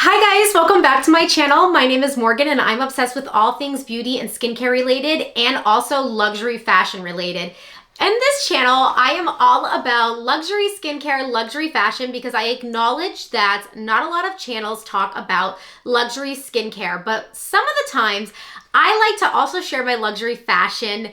Hi guys, welcome back to my channel. My name is Morgan and I'm obsessed with all things beauty and skincare related and also luxury fashion related. In this channel, I am all about luxury skincare, luxury fashion because I acknowledge that not a lot of channels talk about luxury skincare, but some of the times I like to also share my luxury fashion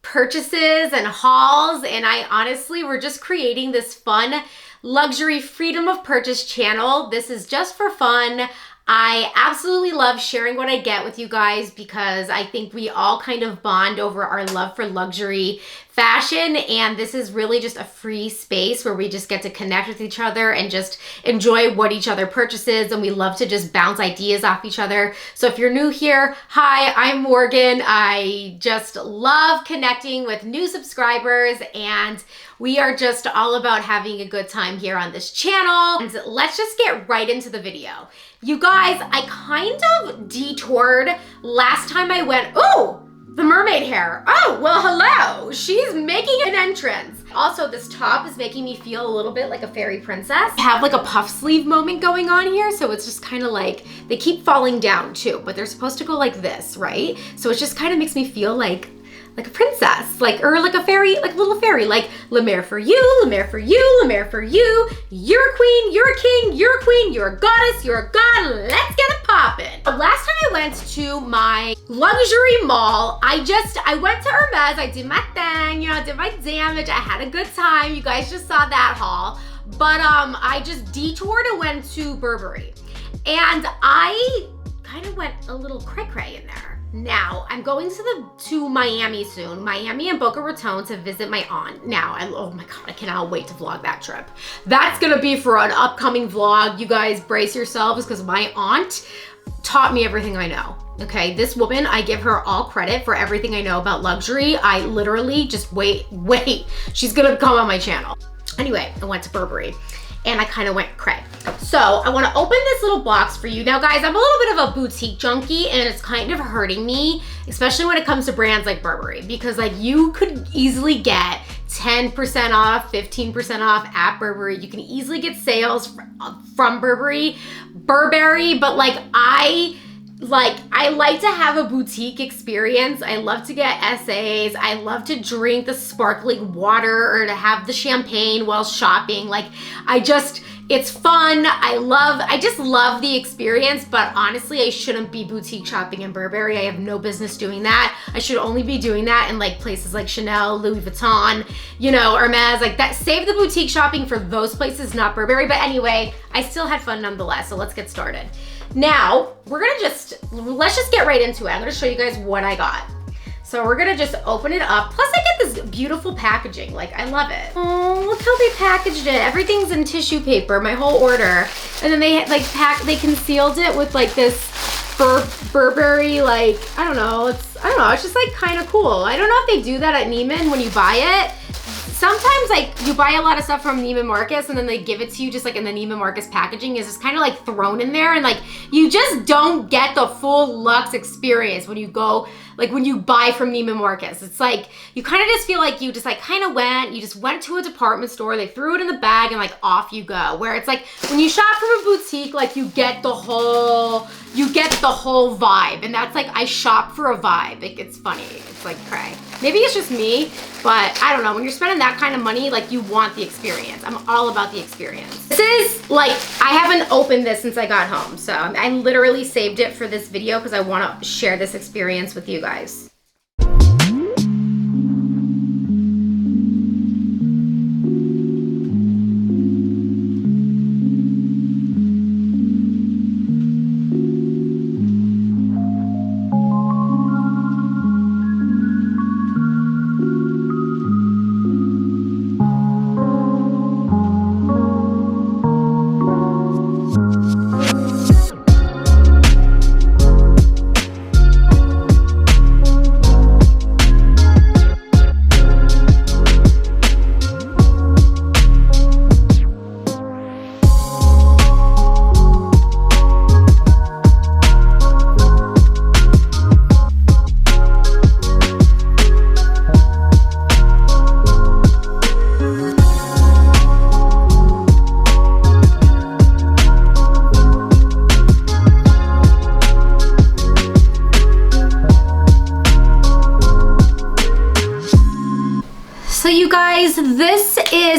purchases and hauls, and I honestly, we're just creating this fun luxury freedom of purchase channel. This is just for fun. I absolutely love sharing what I get with you guys because I think we all kind of bond over our love for luxury fashion, and this is really just a free space where we just get to connect with each other and just enjoy what each other purchases, and we love to just bounce ideas off each other. So if you're new here, hi, I'm Morgan. I just love connecting with new subscribers, and we are just all about having a good time here on this channel. And let's just get right into the video. You guys, I kind of detoured last time I went, oh, the mermaid hair. Oh, well, hello. She's making an entrance. Also, this top is making me feel a little bit like a fairy princess. I have like a puff sleeve moment going on here, so it's just kind of like, they keep falling down too, but they're supposed to go like this, right? So it just kind of makes me feel like a princess, or like a fairy, like a little fairy, like La Mer for you, La Mer for you, La Mer for you. You're a queen, you're a king, you're a queen, you're a goddess, you're a god. Let's get it poppin'. Last time I went to my luxury mall, I went to Hermes, I did my thing, you know, I did my damage, I had a good time. You guys just saw that haul. But I just detoured and went to Burberry. And I kind of went a little cray-cray in there. Now, I'm going to Miami soon, Miami and Boca Raton, to visit my aunt. Now, oh my God, I cannot wait to vlog that trip. That's gonna be for an upcoming vlog. You guys brace yourselves because my aunt taught me everything I know. Okay, this woman, I give her all credit for everything I know about luxury. I literally just wait, she's gonna come on my channel. Anyway, I went to Burberry and I kind of went cray. So I want to open this little box for you. Now guys, I'm a little bit of a boutique junkie and it's kind of hurting me, especially when it comes to brands like Burberry, because like you could easily get 10% off, 15% off at Burberry. You can easily get sales from Burberry, but like I like to have a boutique experience. I love to get essays. I love to drink the sparkling water or to have the champagne while shopping. Like it's fun. I just love the experience, but honestly, I shouldn't be boutique shopping in Burberry. I have no business doing that. I should only be doing that in like places like Chanel, Louis Vuitton, you know, Hermes, like that. Save the boutique shopping for those places, not Burberry. But anyway, I still had fun nonetheless. So let's get started. Now, let's just get right into it. I'm gonna show you guys what I got. So we're gonna just open it up. Plus I get this beautiful packaging, like I love it. Oh, look how they packaged it. Everything's in tissue paper, my whole order. And then they they concealed it with like this Burberry, like, I don't know, it's just like kind of cool. I don't know if they do that at Neiman when you buy it. Sometimes like you buy a lot of stuff from Neiman Marcus and then they give it to you just like in the Neiman Marcus packaging is just kind of like thrown in there, and like you just don't get the full luxe experience when you go, like when you buy from Neiman Marcus. It's like you kind of just feel like you just like kind of went to a department store, they threw it in the bag and like off you go. Where it's like when you shop from a boutique, like you get the whole vibe, and that's like I shop for a vibe. It's funny, it's like cray. Maybe it's just me, but I don't know. When you're spending that kind of money, like you want the experience. I'm all about the experience. This is like, I haven't opened this since I got home. So I literally saved it for this video because I want to share this experience with you guys.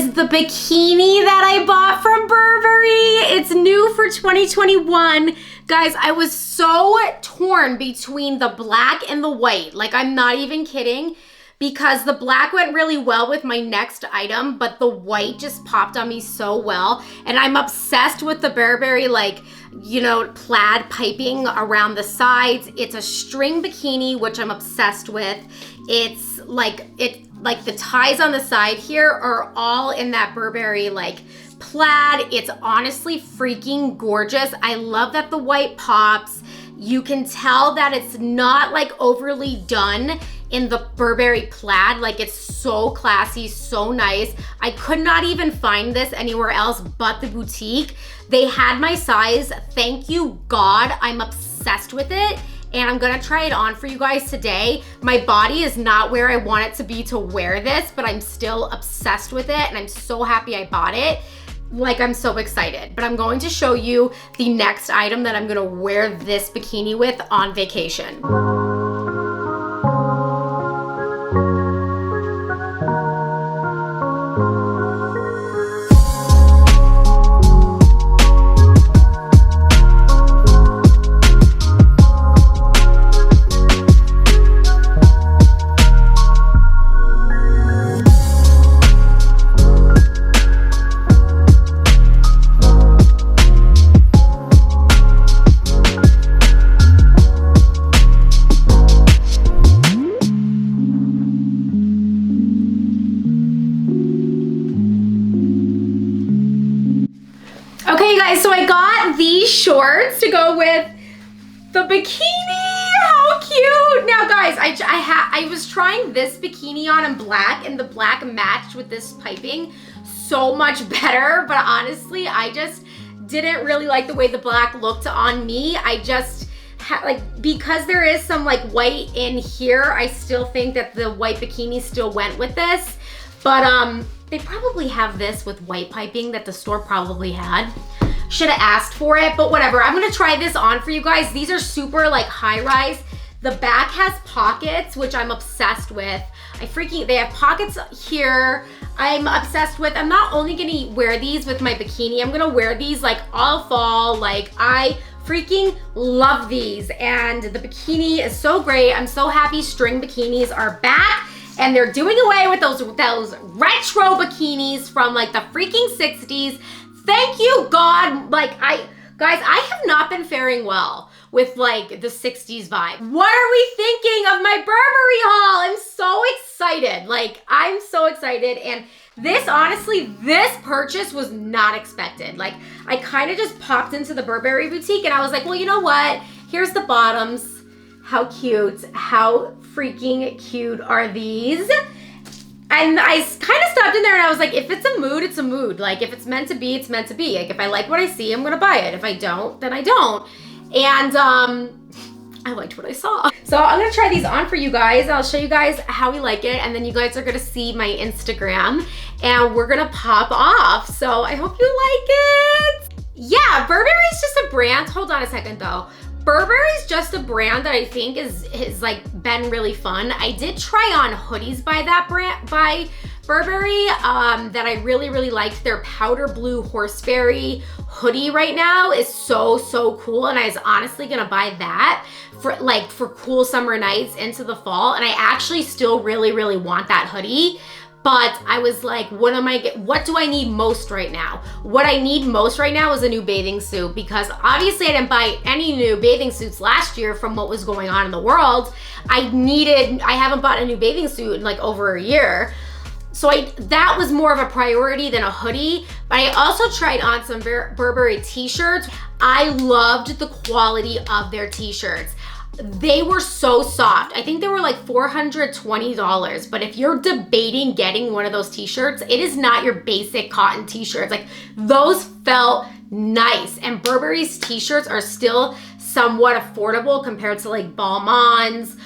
is the bikini that I bought from Burberry. It's new for 2021. Guys, I was so torn between the black and the white. Like, I'm not even kidding, because the black went really well with my next item, but the white just popped on me so well. And I'm obsessed with the Burberry, like, you know, plaid piping around the sides. It's a string bikini, which I'm obsessed with. It's like, the ties on the side here are all in that Burberry, like, plaid. It's honestly freaking gorgeous. I love that the white pops. You can tell that it's not like overly done in the Burberry plaid. Like, it's so classy, so nice. I could not even find this anywhere else but the boutique. They had my size. Thank you, God. I'm obsessed with it. And I'm gonna try it on for you guys today. My body is not where I want it to be to wear this, but I'm still obsessed with it, and I'm so happy I bought it. Like, I'm so excited. But I'm going to show you the next item that I'm gonna wear this bikini with on vacation. Okay guys, so I got these shorts to go with the bikini. How cute. Now guys, I was trying this bikini on in black, and the black matched with this piping so much better, but honestly, I just didn't really like the way the black looked on me. I just because there is some like white in here, I still think that the white bikini still went with this, but they probably have this with white piping that the store probably had. Should have asked for it, but whatever. I'm gonna try this on for you guys. These are super like high rise. The back has pockets, which I'm obsessed with. They have pockets here. I'm obsessed with. I'm not only gonna wear these with my bikini, I'm gonna wear these like all fall. Like, I freaking love these, and the bikini is so great. I'm so happy string bikinis are back. And they're doing away with those retro bikinis from like the freaking 60s. Thank you, God. Like, guys, I have not been faring well with like the 60s vibe. What are we thinking of my Burberry haul? I'm so excited. Like, I'm so excited. And this, honestly, this purchase was not expected. Like, I kind of just popped into the Burberry boutique and I was like, well, you know what? Here's the bottoms. How cute. How freaking cute are these? And I kind of stopped in there and I was like, if it's a mood, it's a mood. Like, if it's meant to be, it's meant to be. Like, if I like what I see, I'm gonna buy it. If I don't, then I don't. And I liked what I saw. So I'm gonna try these on for you guys. I'll show you guys how we like it, and then you guys are gonna see my Instagram and we're gonna pop off. So I hope you like it. Yeah, Burberry's just a brand. Hold on a second though. Burberry's just a brand that I think is like been really fun. I did try on hoodies by that brand, by Burberry, that I really, really liked. Their powder blue horseberry hoodie right now is so, so cool. And I was honestly gonna buy that for cool summer nights into the fall. And I actually still really, really want that hoodie. But I was like, what do I need most right now? What I need most right now is a new bathing suit, because obviously I didn't buy any new bathing suits last year from what was going on in the world. I haven't bought a new bathing suit in like over a year. So that was more of a priority than a hoodie. But I also tried on some Burberry t-shirts. I loved the quality of their t-shirts. They were so soft. I think they were like $420, but if you're debating getting one of those t-shirts, it is not your basic cotton t-shirts. Like, those felt nice, and Burberry's t-shirts are still somewhat affordable compared to like Balmain's,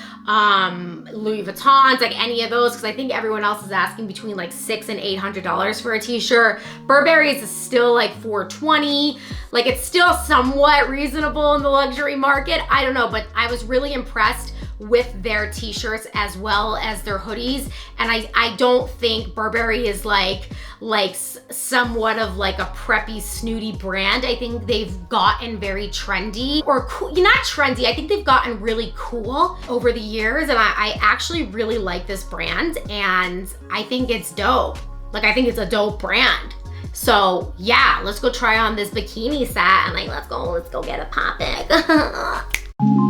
Louis Vuitton's, like any of those, because I think everyone else is asking between like $600 and $800 for a t-shirt. Burberry's is still like $420. Like, it's still somewhat reasonable in the luxury market. I don't know, but I was really impressed with their t-shirts as well as their hoodies. And I don't think Burberry is like somewhat of like a preppy, snooty brand. I think they've gotten very trendy, or cool, not trendy, I think they've gotten really cool over the years, and I actually really like this brand, and I think it's dope. Like, I think it's a dope brand. So yeah, let's go try on this bikini set, and like, let's go get it popping.